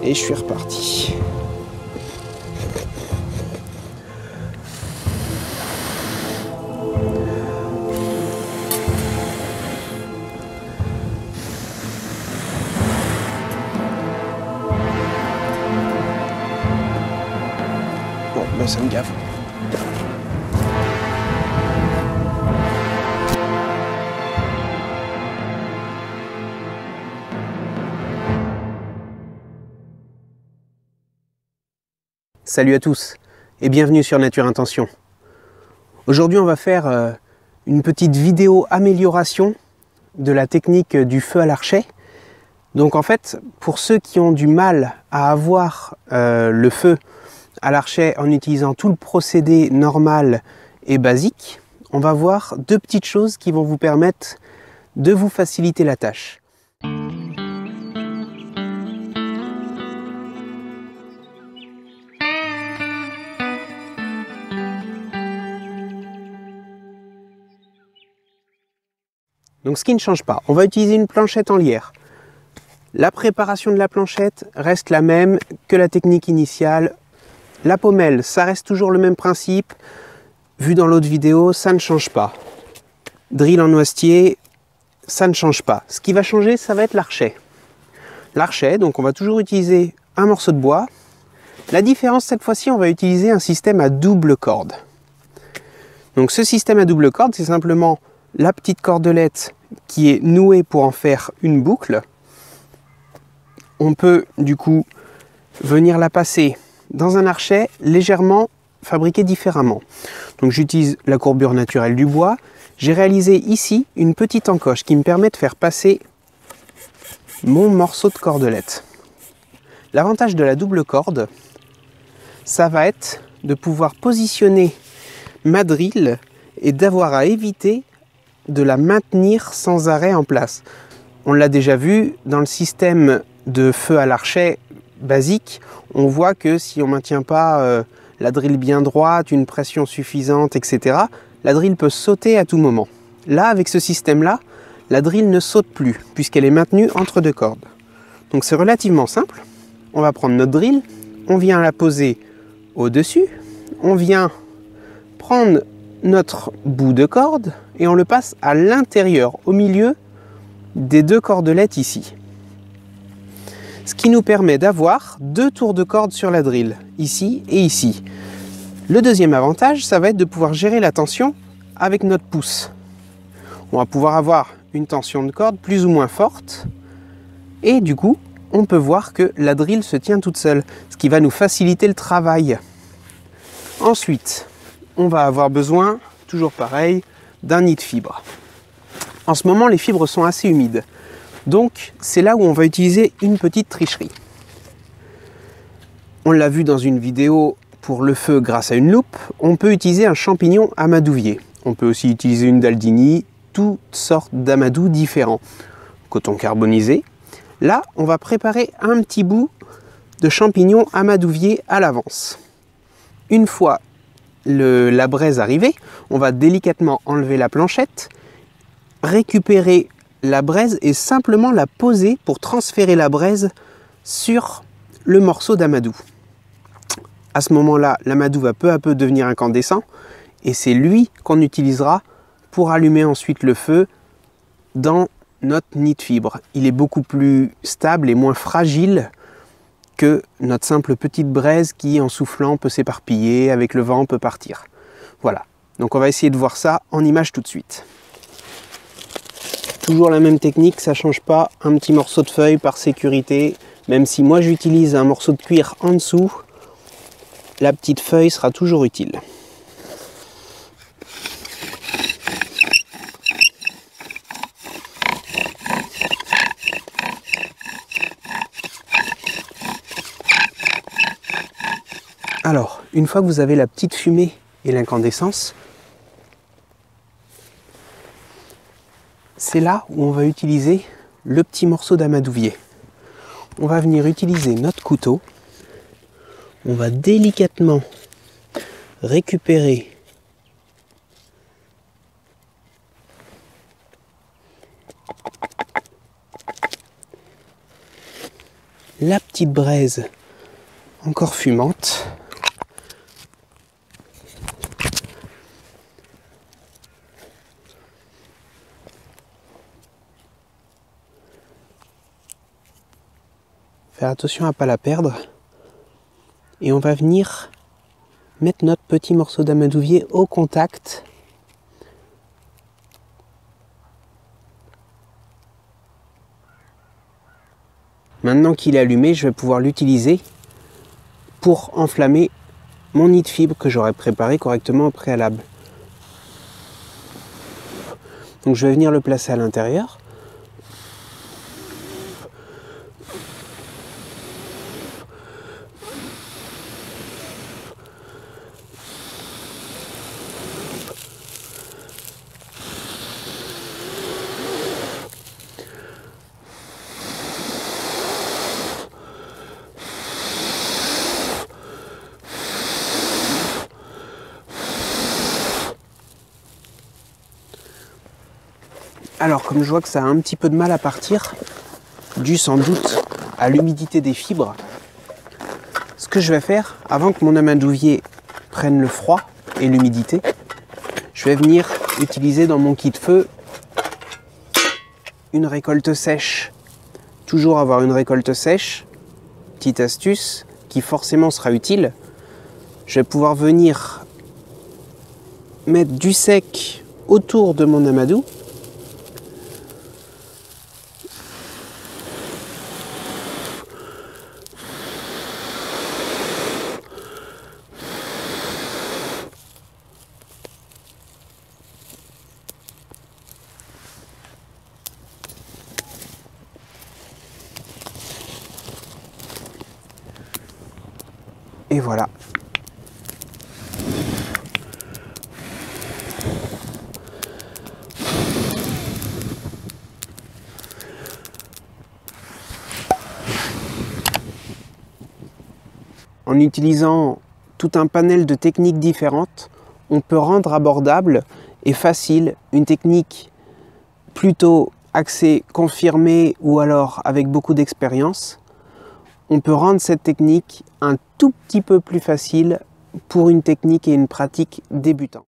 Et je suis reparti. Bon, ben ça me gave. Salut à tous et bienvenue sur Nature Intention. Aujourd'hui on va faire une petite vidéo amélioration de la technique du feu à l'archet. Donc en fait, pour ceux qui ont du mal à avoir le feu à l'archet en utilisant tout le procédé normal et basique, on va voir deux petites choses qui vont vous permettre de vous faciliter la tâche. Donc ce qui ne change pas, on va utiliser une planchette en lierre. La préparation de la planchette reste la même que la technique initiale. La pommelle, ça reste toujours le même principe. Vu dans l'autre vidéo, ça ne change pas. Drill en noisetier, ça ne change pas. Ce qui va changer, ça va être l'archet. L'archet, donc on va toujours utiliser un morceau de bois. La différence, cette fois-ci, on va utiliser un système à double corde. Donc ce système à double corde, c'est simplement la petite cordelette qui est nouée pour en faire une boucle. On peut du coup venir la passer dans un archet légèrement fabriqué différemment. Donc j'utilise la courbure naturelle du bois. J'ai réalisé ici une petite encoche qui me permet de faire passer mon morceau de cordelette. L'avantage de la double corde, ça va être de pouvoir positionner ma drill et d'avoir à éviter de la maintenir sans arrêt en place. On l'a déjà vu dans le système de feu à l'archet basique, on voit que si on ne maintient pas la drill bien droite, une pression suffisante, etc., la drill peut sauter à tout moment. Là, avec ce système-là, la drill ne saute plus puisqu'elle est maintenue entre deux cordes. Donc c'est relativement simple. On va prendre notre drill, on vient la poser au-dessus, on vient prendre notre bout de corde et on le passe à l'intérieur, au milieu des deux cordelettes ici. Ce qui nous permet d'avoir deux tours de corde sur la drill, ici et ici. Le deuxième avantage, ça va être de pouvoir gérer la tension avec notre pouce. On va pouvoir avoir une tension de corde plus ou moins forte et du coup, on peut voir que la drill se tient toute seule, ce qui va nous faciliter le travail. Ensuite, on va avoir besoin, toujours pareil, d'un nid de fibres. En ce moment, les fibres sont assez humides. Donc, c'est là où on va utiliser une petite tricherie. On l'a vu dans une vidéo pour le feu grâce à une loupe, on peut utiliser un champignon amadouvier. On peut aussi utiliser une daldini, toutes sortes d'amadous différents. Coton carbonisé. Là, on va préparer un petit bout de champignon amadouvier à l'avance. Une fois la braise arrivée, on va délicatement enlever la planchette, récupérer la braise et simplement la poser pour transférer la braise sur le morceau d'amadou. À ce moment-là, l'amadou va peu à peu devenir incandescent et c'est lui qu'on utilisera pour allumer ensuite le feu dans notre nid de fibre. Il est beaucoup plus stable et moins fragile que notre simple petite braise qui, en soufflant, peut s'éparpiller, avec le vent, peut partir. Voilà. Donc on va essayer de voir ça en image tout de suite. Toujours la même technique, ça ne change pas. Un petit morceau de feuille par sécurité. Même si moi j'utilise un morceau de cuir en dessous, la petite feuille sera toujours utile. Alors, une fois que vous avez la petite fumée et l'incandescence, c'est là où on va utiliser le petit morceau d'amadouvier. On va venir utiliser notre couteau, on va délicatement récupérer la petite braise encore fumante. Faire attention à ne pas la perdre. Et on va venir mettre notre petit morceau d'amadouvier au contact. Maintenant qu'il est allumé, je vais pouvoir l'utiliser pour enflammer mon nid de fibre que j'aurais préparé correctement au préalable. Donc je vais venir le placer à l'intérieur. Alors, comme je vois que ça a un petit peu de mal à partir, dû sans doute à l'humidité des fibres, ce que je vais faire, avant que mon amadouvier prenne le froid et l'humidité, je vais venir utiliser dans mon kit feu une récolte sèche. Toujours avoir une récolte sèche, petite astuce qui forcément sera utile. Je vais pouvoir venir mettre du sec autour de mon amadou. Et voilà. En utilisant tout un panel de techniques différentes, on peut rendre abordable et facile une technique plutôt axée, confirmée ou alors avec beaucoup d'expérience. On peut rendre cette technique un tout petit peu plus facile pour une technique et une pratique débutant.